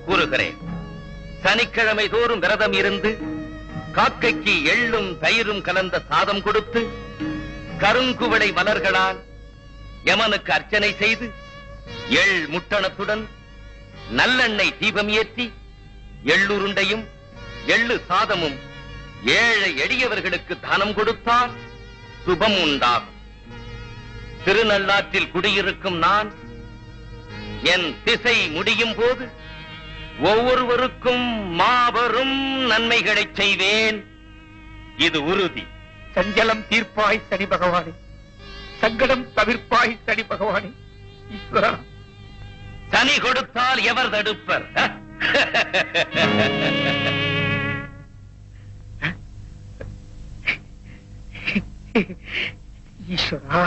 கூறுகிறேன். சனிக்கிழமை தோறும் விரதம் இருந்து காக்கைக்கு எள்ளும் தயிரும் கலந்த சாதம் கொடுத்து கருங்குவளை மலர்களால் யமனுக்கு அர்ச்சனை செய்து எள் முட்டணத்துடன் நல்லெண்ணெய் தீபம் ஏற்றி எள்ளுருண்டையும் எள்ளு சாதமும் ஏழை எளியவர்களுக்கு தானம் கொடுத்தால் சுபம் உண்டாகும். திருநள்ளாற்றில் குடியிருக்கும் நான் என் திசை முடியும் போது ஒவ்வொருவருக்கும் மாபெரும் நன்மைகளை செய்வேன். இது உறுதி. சஞ்சலம் தீர்ப்பாய் சனி பகவானே, சங்கடம் தவிர்ப்பாய் சனி பகவானே. ஈஸ்வரா, சனி கொடுத்தால் எவர் தடுப்பர்? ஈஸ்வரா.